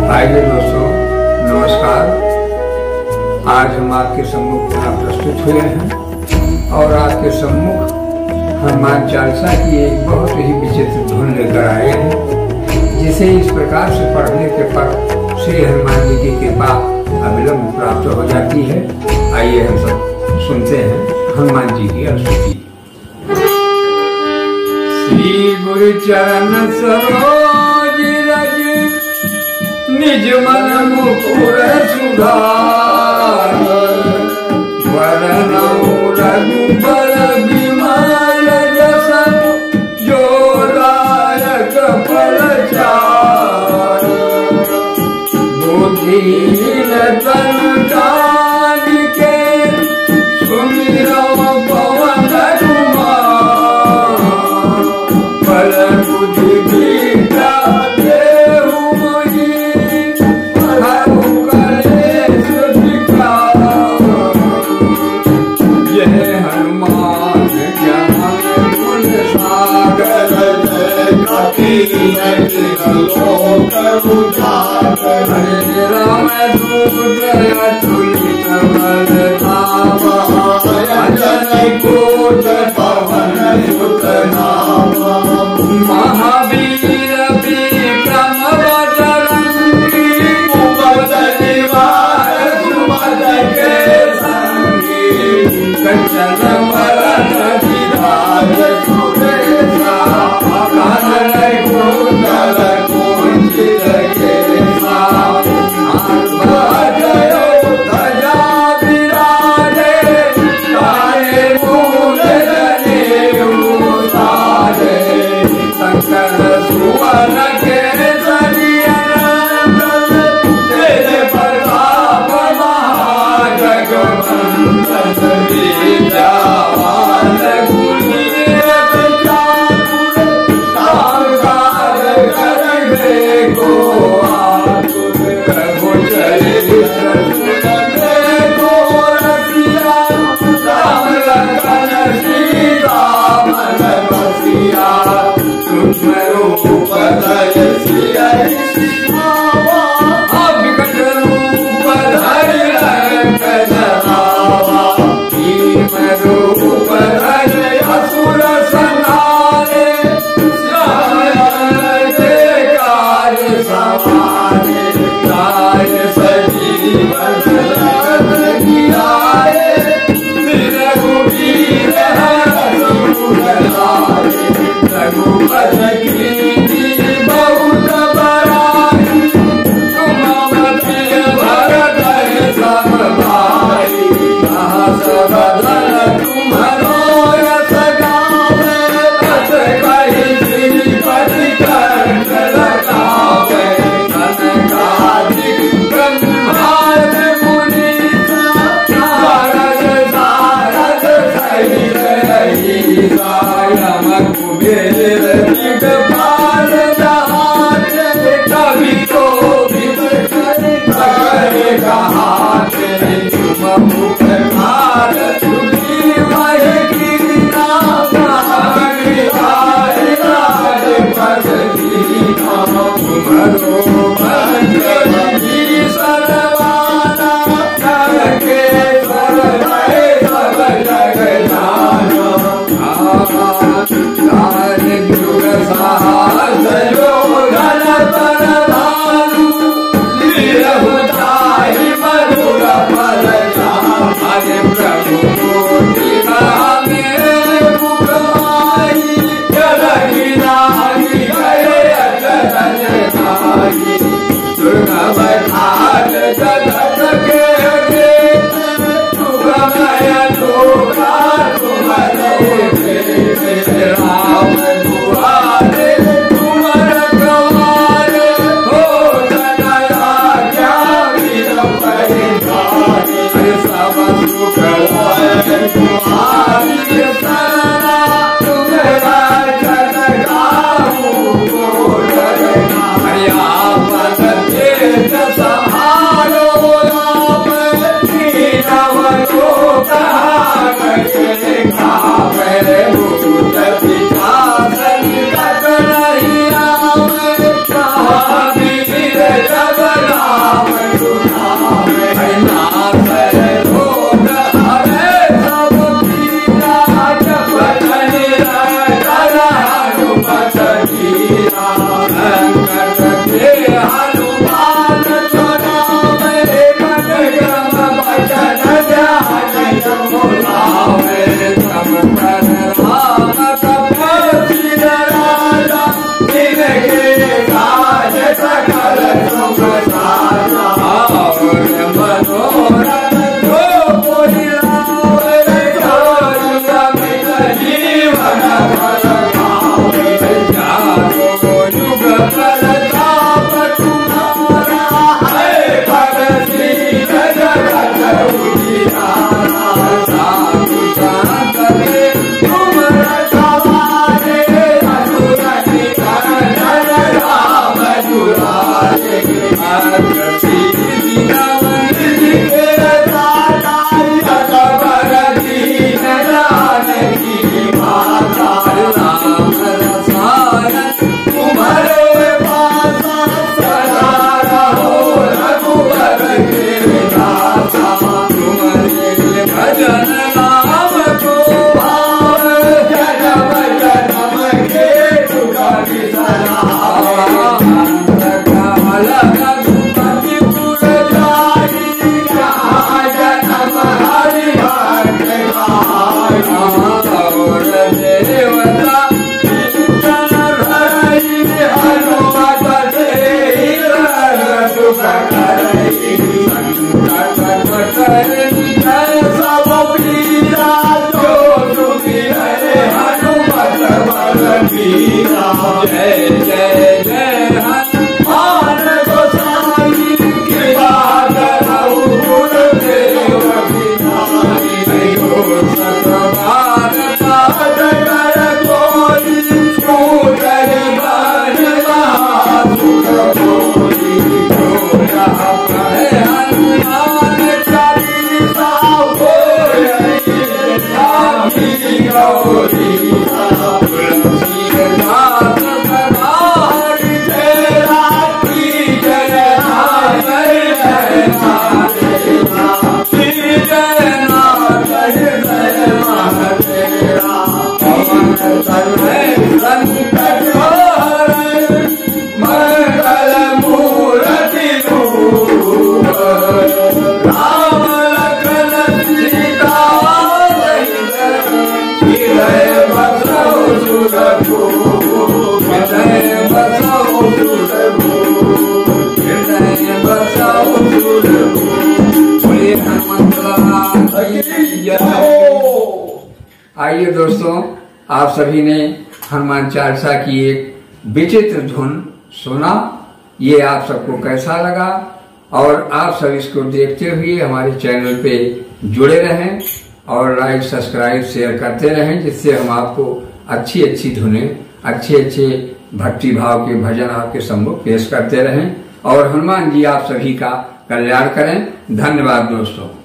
आइए दोस्तों, नमस्कार। आज हम आपके सम्मुख पुनः प्रस्तुत हुए हैं और आपके सम्मुख हनुमान चालीसा की एक बहुत ही विचित्र धुन लेकर आए हैं, जिसे इस प्रकार से पढ़ने के पर श्री हनुमान जी की कृपा अविलंब प्राप्त हो जाती है। आइए हम सब सुनते हैं हनुमान जी की स्तुति। श्री गुरु चरण सरोज रज निज मन मुकुर सुधार, वरनौ रघुबर बिमल जस जो दायक फल चार, बुद्धिहीन तन जानिके सुमिरौ पवन कुमार, बल बुद्धि विद्या हरे राम दूत अतुलित बल धामा, अजन कोट पवन सुत नामा, महावीर विक्रम बजरंगी, कुमद निवार सुमद के संगी, कंचन वरण विराज सुरेशा, कानन कुंडल कुंचित केसा, जयो ध्वजा विराजे, काले मूल जनेऊ साजे, शंकर सुवन केसरी नंदन, तेज प्रताप महाजगवंदन, विद्यावान गुणी Hare आइए दोस्तों, आप सभी ने हनुमान चालीसा की एक विचित्र धुन सुना। ये आप सबको कैसा लगा? और आप सब इसको देखते हुए हमारे चैनल पे जुड़े रहें और लाइक, सब्सक्राइब, शेयर करते रहें, जिससे हम आपको अच्छी अच्छी धुनें, अच्छे अच्छे भक्ति भाव के भजन आपके सम्मुख पेश करते रहें। और हनुमान जी आप सभी का कल्याण करें। धन्यवाद दोस्तों।